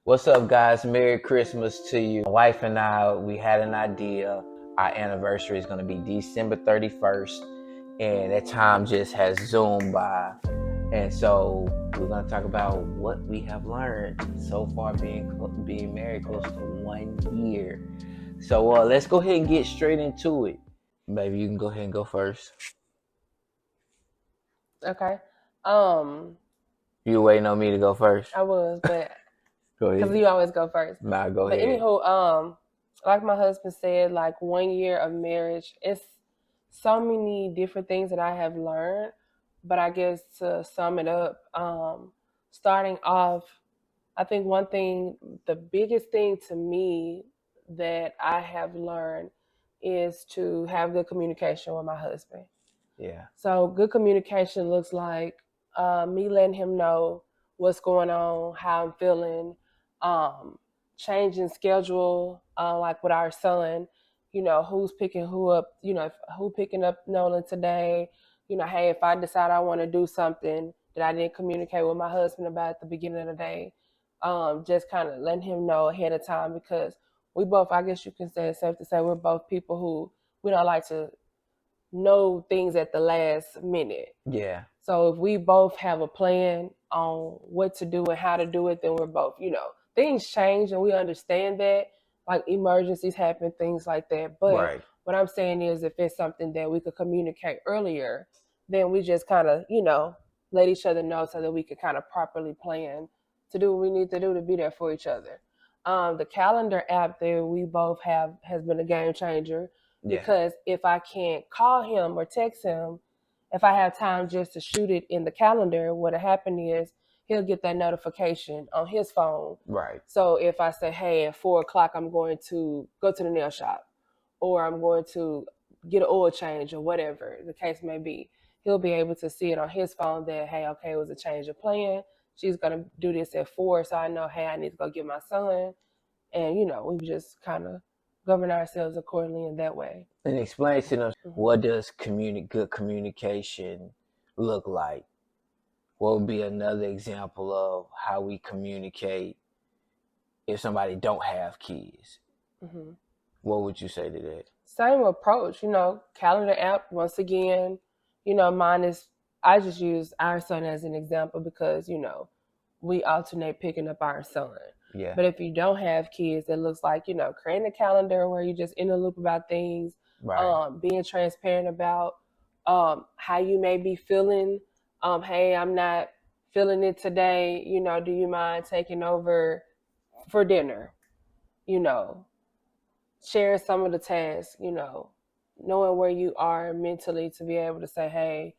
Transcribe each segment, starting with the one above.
What's up, guys? Merry Christmas to you. My wife and I, we had an idea. Our anniversary is going to be December 31st, and that time just has zoomed by. And so we're going to talk about what we have learned so far being married close to 1 year. So let's go ahead and get straight into it. Baby, you can go ahead and go first. Okay. Um, You waiting on me to go first? I was, but Go because ahead. you always go first. Nah, go But ahead. anywho, like my husband said, like 1 year of marriage, it's so many different things that I have learned. But I guess to sum it up, starting off, I think one thing, the biggest thing to me that I have learned is to have good communication with my husband. Yeah. So good communication looks like me letting him know what's going on, how I'm feeling, um, changing schedule, like with our son, who's picking who up, who picking up Nolan today. Hey, if I decide I want to do something that I didn't communicate with my husband about at the beginning of the day, just kind of letting him know ahead of time because we both, I guess you can say it's safe to say, we're both people who we don't like to know things at the last minute. Yeah. So if we both have a plan on what to do and how to do it, then we're both, things change and we understand that, like emergencies happen, things like that. But Right. what I'm saying is if it's something that we could communicate earlier, then we just kind of, let each other know so that we could kind of properly plan to do what we need to do to be there for each other. The calendar app that we both have has been a game changer Yeah. because if I can't call him or text him, if I have time just to shoot it in the calendar, what'll happen is he'll get that notification on his phone. Right. So if I say, hey, at 4 o'clock, I'm going to go to the nail shop or I'm going to get an oil change or whatever the case may be, he'll be able to see it on his phone that, hey, okay, it was a change of plan. She's going to do this at 4. So I know, hey, I need to go get my son. And, we just kind of govern ourselves accordingly in that way. And explain to them, Mm-hmm. what does good communication look like? What would be another example of how we communicate if somebody don't have kids? Mm-hmm. What would you say to that? Same approach, calendar app, once again, mine is, I just use our son as an example because, we alternate picking up our son. Yeah. But if you don't have kids, it looks like, creating a calendar where you're just in the loop about things, Right. being transparent about how you may be feeling. Hey, I'm not feeling it today. Do you mind taking over for dinner? You know, sharing some of the tasks, knowing where you are mentally to be able to say, hey,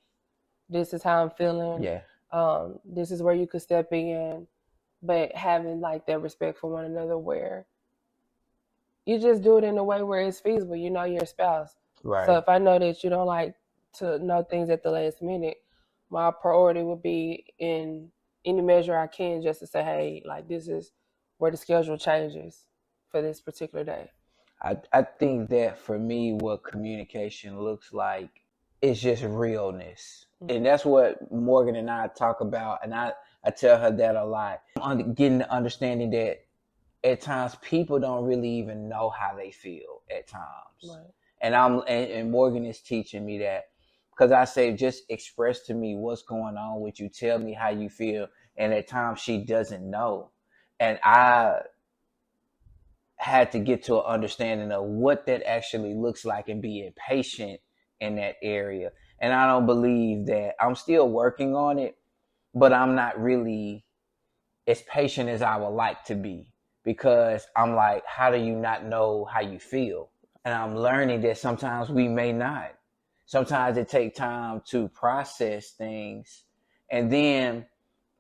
this is how I'm feeling. Yeah. This is where you could step in, but having like that respect for one another where you just do it in a way where it's feasible. You know your spouse. So Right. if I know that you don't like to know things at the last minute, my priority would be in any measure I can just to say, hey, like this is where the schedule changes for this particular day. I think that for me, what communication looks like is just realness. And Mm-hmm. that's what Morgan and I talk about. And I tell her that a lot. Getting the understanding that at times people don't really even know how they feel at times. Right. And Morgan is teaching me that because I say, just express to me what's going on with you. Tell me how you feel. And at times she doesn't know. And I had to get to an understanding of what that actually looks like and being patient in that area. And I don't believe that I'm still working on it, but I'm not really as patient as I would like to be because I'm like, how do you not know how you feel? And I'm learning that sometimes we may not. Sometimes it takes time to process things. And then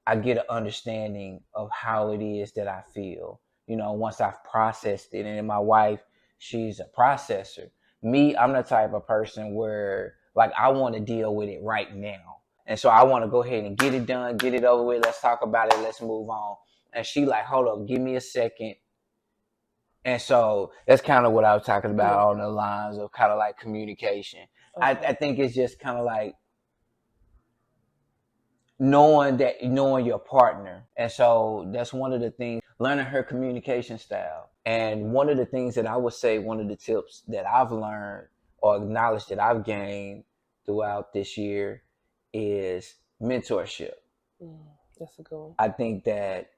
I get an understanding of how it is that I feel, once I've processed it. And then my wife, she's a processor. Me, I'm the type of person where like I want to deal with it right now. And so I want to go ahead and get it done, get it over with. Let's talk about it. Let's move on. And she like, hold up, give me a second. And so that's kind of what I was talking about Yeah. on the lines of kind of like communication. I Okay. think it's just kind of like knowing your partner. And so that's one of the things, learning her communication style. And one of the things that I would say, one of the tips that I've learned or knowledge that I've gained throughout this year is mentorship. Mm, that's a good one. I think that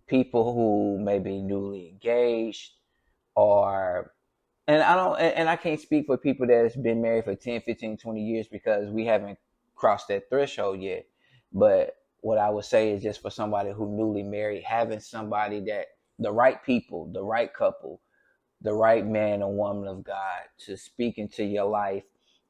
people who may be newly engaged, or and I can't speak for people that's been married for 10, 15, 20 years because we haven't crossed that threshold yet. But what I would say is, just for somebody who newly married, having somebody that, the right people, the right couple, the right man or woman of God to speak into your life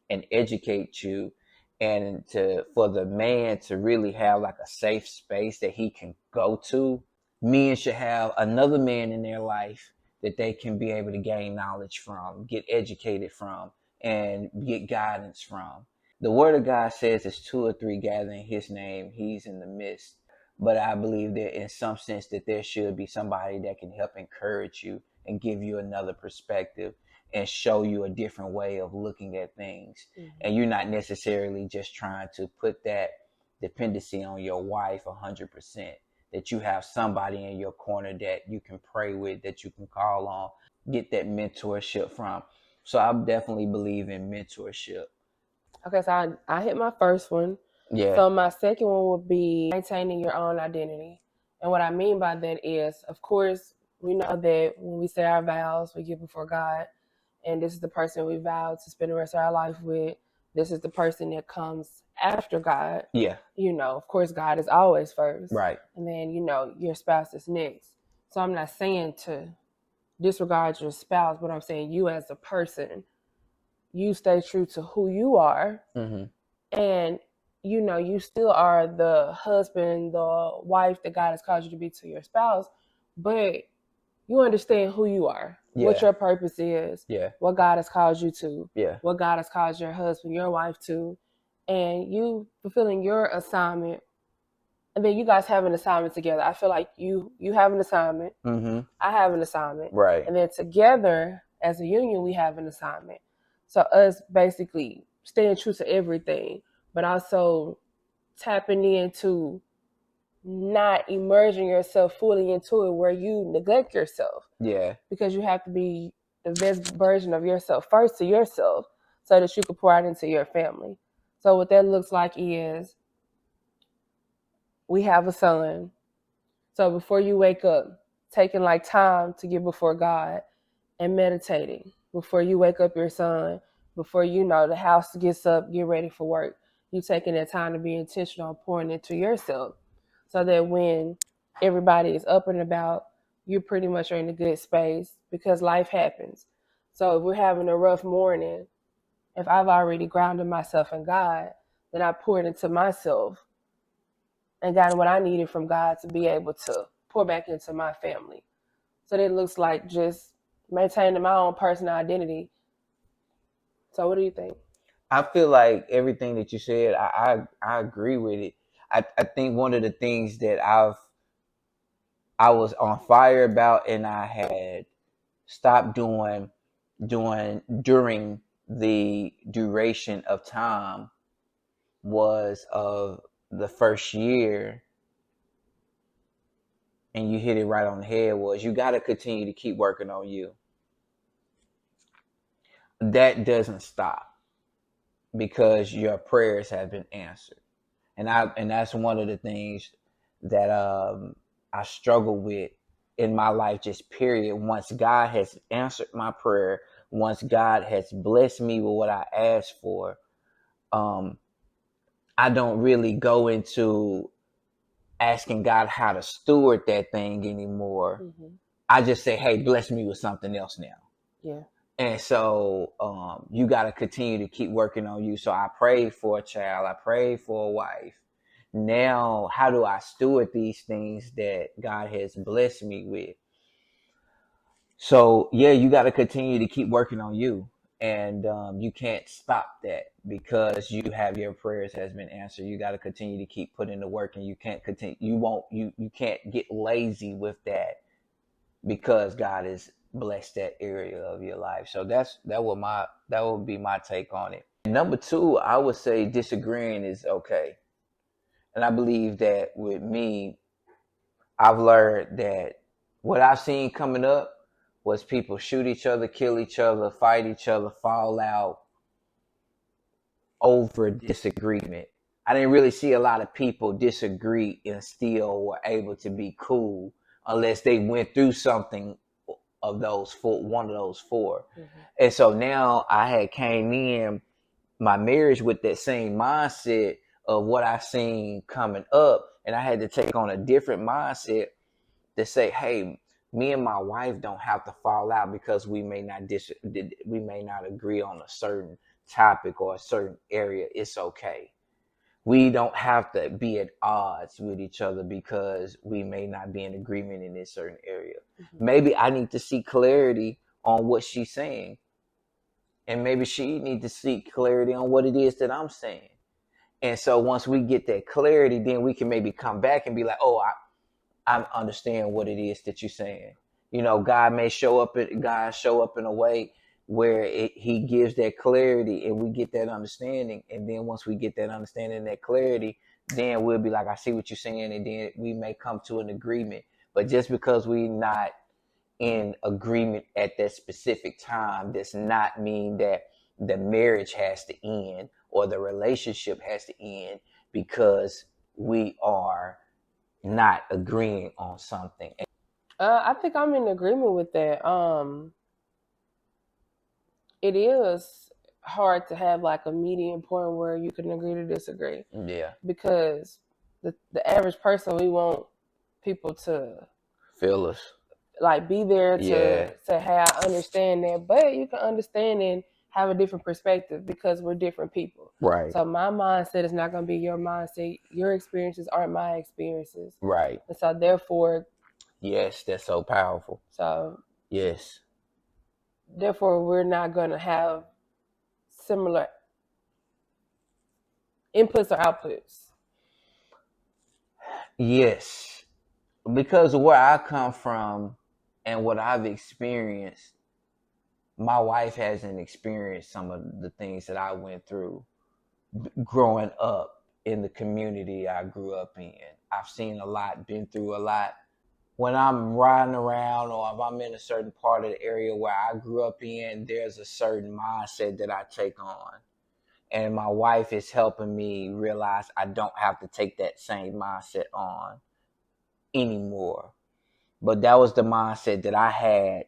and educate you, and to for the man to really have like a safe space that he can go to. Men should have another man in their life that they can be able to gain knowledge from, get educated from, and get guidance from. The word of God says it's two or three gathering his name, he's in the midst. But I believe that in some sense that there should be somebody that can help encourage you and give you another perspective and show you a different way of looking at things. Mm-hmm. And you're not necessarily just trying to put that dependency on your wife 100%. That you have somebody in your corner that you can pray with, that you can call on, get that mentorship from. So I definitely believe in mentorship. Okay, so I hit my first one. Yeah. So my second one would be maintaining your own identity. And what I mean by that is, of course, we know that when we say our vows, we give before God, and this is the person we vow to spend the rest of our life with. This is the person that comes after God. Yeah. You know, of course, God is always first. Right. And then, you know, your spouse is next. So I'm not saying to disregard your spouse, but I'm saying you as a person, you stay true to who you are. Mm-hmm. And, you know, you still are the husband, the wife that God has called you to be to your spouse, but you understand who you are, what your purpose is, what God has called you to, what God has called your husband, your wife to, and you fulfilling your assignment. And then you guys have an assignment together. I feel like you have an assignment. Mm-hmm. I have an assignment. Right. And then together as a union, we have an assignment. So us basically staying true to everything, but also tapping into not immersing yourself fully into it where you neglect yourself. Yeah. Because you have to be the best version of yourself first to yourself so that you can pour out into your family. So what that looks like is we have a son. So before you wake up, taking like time to get before God and meditating. Before you wake up your son, before you know the house gets up, get ready for work. You taking that time to be intentional on pouring into yourself so that when everybody is up and about, you pretty much are in a good space because life happens. So if we're having a rough morning, if I've already grounded myself in God, then I poured into myself and gotten what I needed from God to be able to pour back into my family. So that looks like just maintaining my own personal identity. So what do you think? I feel like everything that you said, I agree with it. I think one of the things that I was on fire about and I had stopped doing during the duration of time was of the first year, and you hit it right on the head, was you got to continue to keep working on you. That doesn't stop because your prayers have been answered. And that's one of the things that I struggle with in my life, just period. Once God has answered my prayer, once God has blessed me with what I asked for, I don't really go into asking God how to steward that thing anymore. Mm-hmm. I just say, hey, bless me with something else now. Yeah. And so you got to continue to keep working on you. So I prayed for a child. I prayed for a wife. Now, how do I steward these things that God has blessed me with? So, yeah, you got to continue to keep working on you. And you can't stop that because you have your prayers has been answered. You got to continue to keep putting the work, and you can't continue. You can't get lazy with that because God has blessed that area of your life. So that would be my take on it. Number two, I would say disagreeing is okay. And I believe that with me, I've learned that what I've seen coming up was people shoot each other, kill each other, fight each other, fall out over disagreement. I didn't really see a lot of people disagree and still were able to be cool unless they went through something of those four, one of those 4. Mm-hmm. And so now I had came in my marriage with that same mindset of what I seen coming up, and I had to take on a different mindset to say, hey, me and my wife don't have to fall out because we may not agree on a certain topic or a certain area. It's okay. We don't have to be at odds with each other because we may not be in agreement in this certain area. Mm-hmm. Maybe I need to seek clarity on what she's saying, and maybe she needs to seek clarity on what it is that I'm saying. And so once we get that clarity, then we can maybe come back and be like, oh, I understand what it is that you're saying. You know, God show up in a way where he gives that clarity and we get that understanding. And then once we get that understanding and that clarity, then we'll be like, I see what you're saying. And then we may come to an agreement. But just because we're not in agreement at that specific time does not mean that the marriage has to end or the relationship has to end because we are not agreeing on something. I think I'm in agreement with that. It is hard to have like a median point where you can agree to disagree. Yeah. Because the average person, we want people to feel us, like be there to say, hey, I understand that, but you can understand and have a different perspective because we're different people. Right. So my mindset is not going to be your mindset. Your experiences aren't my experiences. Right. And so therefore. Yes, that's so powerful. So. Yes. Therefore, we're not going to have similar inputs or outputs. Yes. Because of where I come from and what I've experienced, my wife hasn't experienced some of the things that I went through growing up in the community I grew up in. I've seen a lot, been through a lot. When I'm riding around or if I'm in a certain part of the area where I grew up in, there's a certain mindset that I take on. And my wife is helping me realize I don't have to take that same mindset on anymore. But that was the mindset that I had,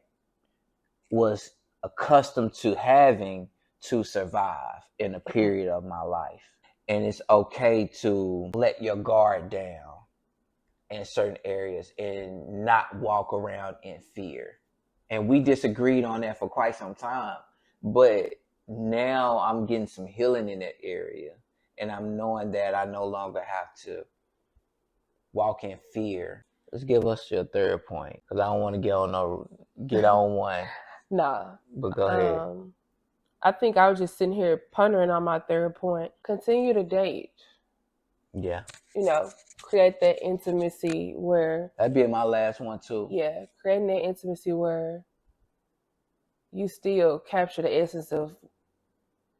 was accustomed to having to survive in a period of my life. And it's okay to let your guard down in certain areas and not walk around in fear. And we disagreed on that for quite some time. But now I'm getting some healing in that area. And I'm knowing that I no longer have to walk in fear. Let's give us your third point, because I don't want to get on one. Nah. But go ahead. I think I was just sitting here pondering on my third point. Continue to date. Yeah. You know, create that intimacy where... That'd be my last one too. Yeah, creating that intimacy where you still capture the essence of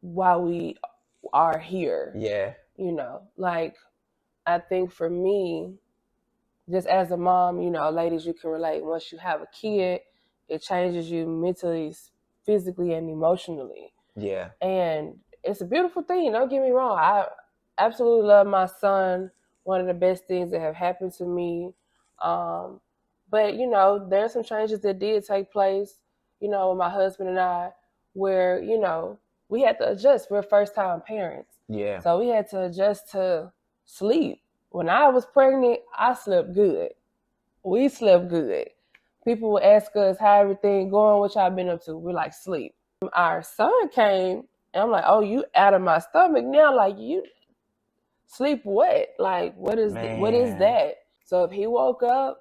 why we are here. Yeah. You know, like, I think for me, just as a mom, you know, ladies, you can relate. Once you have a kid, it changes you mentally, physically, and emotionally. Yeah. And it's a beautiful thing. Don't get me wrong. I absolutely love my son. One of the best things that have happened to me. But, you know, there are some changes that did take place, you know, with my husband and I, where, you know, we had to adjust. We're first-time parents. Yeah. So we had to adjust to sleep. When I was pregnant, I slept good. We slept good. People would ask us how everything going, what y'all been up to. We're like, sleep. Our son came, and I'm like, oh, you out of my stomach now? Like, you sleep what? Like, what is that? So if he woke up,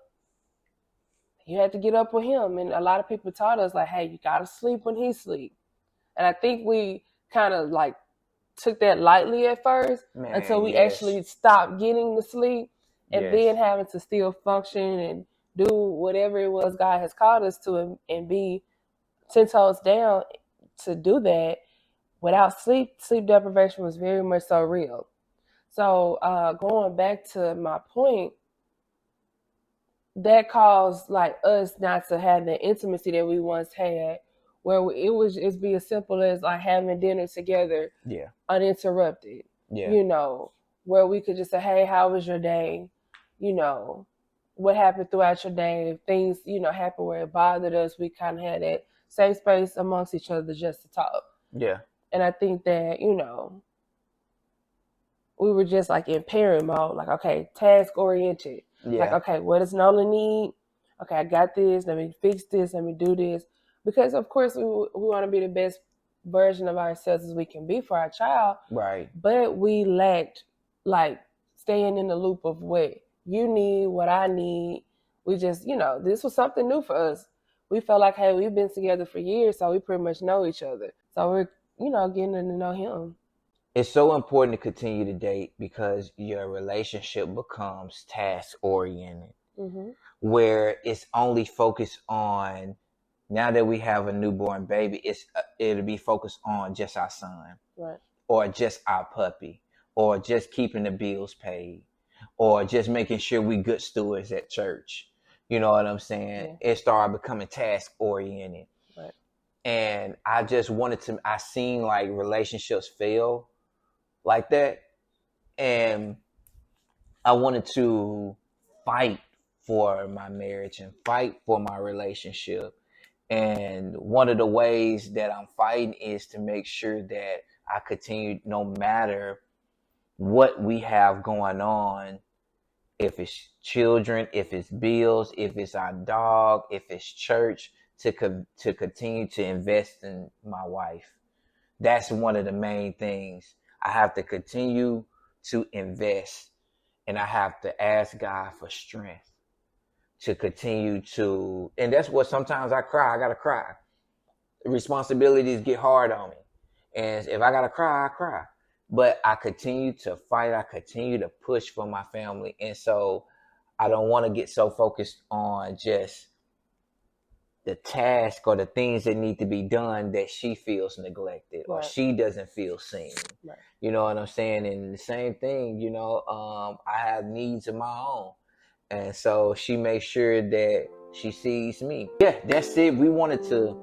you had to get up with him. And a lot of people taught us, like, hey, you got to sleep when he sleep. And I think we kind of, like, took that lightly at first until we actually stopped getting the sleep and then having to still function and do whatever it was God has called us to and be 10 toes down to do that. Without sleep deprivation was very much so real. So going back to my point, that caused like us not to have the intimacy that we once had, where it was just be as simple as like having dinner together, Yeah. uninterrupted. Yeah. You know, where we could just say, "Hey, how was your day?" You know, what happened throughout your day? If things, happen where it bothered us, we kind of had that safe space amongst each other just to talk. Yeah. And I think that, we were just like in parent mode, like, okay, task oriented. Yeah. Like, okay, what does Nola need? Okay, I got this. Let me fix this. Let me do this. Because, of course, we want to be the best version of ourselves as we can be for our child. Right. But we lacked, like, staying in the loop of what you need, what I need. We just, this was something new for us. We felt like, hey, we've been together for years, so we pretty much know each other. So we're, getting to know him. It's so important to continue to date because your relationship becomes task oriented, where it's only focused on, now that we have a newborn baby, it'll be focused on just our son, right, or just our puppy, or just keeping the bills paid, or just making sure we good stewards at church. You know what I'm saying? Yeah. It started becoming task oriented. Right. And I just I seen like relationships fail like that. And I wanted to fight for my marriage and fight for my relationship. And one of the ways that I'm fighting is to make sure that I continue, no matter what we have going on, if it's children, if it's bills, if it's our dog, if it's church, to continue to invest in my wife. That's one of the main things. I have to continue to invest, and I have to ask God for strength to continue to, and that's what sometimes I cry. I gotta cry. Responsibilities get hard on me, and if I gotta cry, I cry. But I continue to fight. I continue to push for my family, and so I don't want to get so focused on just the task or the things that need to be done that she feels neglected, or she doesn't feel seen. Right. You know what I'm saying? And the same thing, I have needs of my own. And so she makes sure that she sees me. Yeah, that's it. We wanted to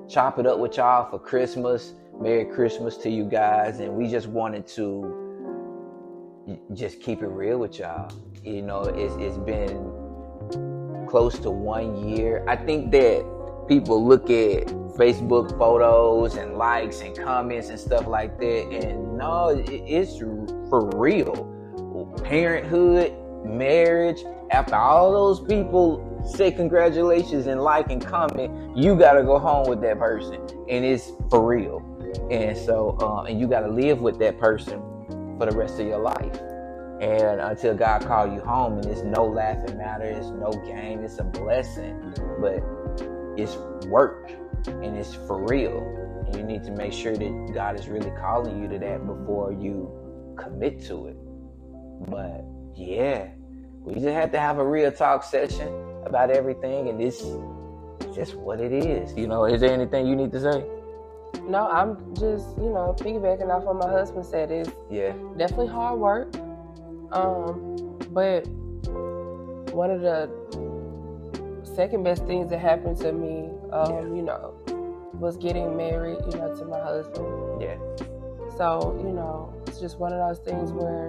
chop it up with y'all for Christmas. Merry Christmas to you guys. And we just wanted to just keep it real with y'all. It's been close to 1 year. I think that people look at Facebook photos and likes and comments and stuff like that, and no, it's for real. Parenthood, marriage, after all those people say congratulations and like and comment, you gotta go home with that person, and it's for real. And so and you gotta live with that person for the rest of your life. And until God call you home, and it's no laughing matter, it's no game, it's a blessing, but it's work and it's for real. And you need to make sure that God is really calling you to that before you commit to it. But yeah, we just have to have a real talk session about everything, and it's just what it is. Is there anything you need to say? No, I'm just, piggybacking off what my husband said. It's definitely hard work. But one of the second best things that happened to me, was getting married, to my husband. Yeah. So, it's just one of those things where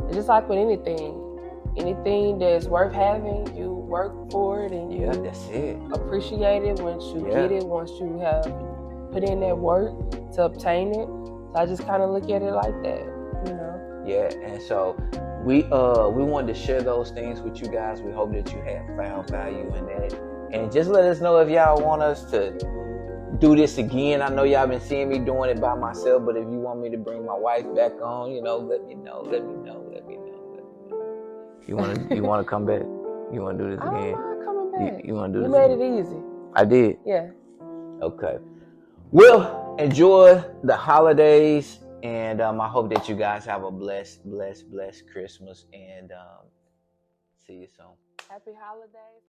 it's just like with anything that's worth having, you work for it and you that's it. Appreciate it once you get it, once you have put in that work to obtain it. So I just kind of look at it like that, Yeah, and so we wanted to share those things with you guys. We hope that you have found value in that. And just let us know if y'all want us to do this again. I know y'all been seeing me doing it by myself, but if you want me to bring my wife back on, let me know. You want to come back? You want to do this again? I don't mind coming back. You want to do this? You made it easy. I did? Yeah. Okay. Well, enjoy the holidays. And I hope that you guys have a blessed Christmas, and see you soon. Happy holidays.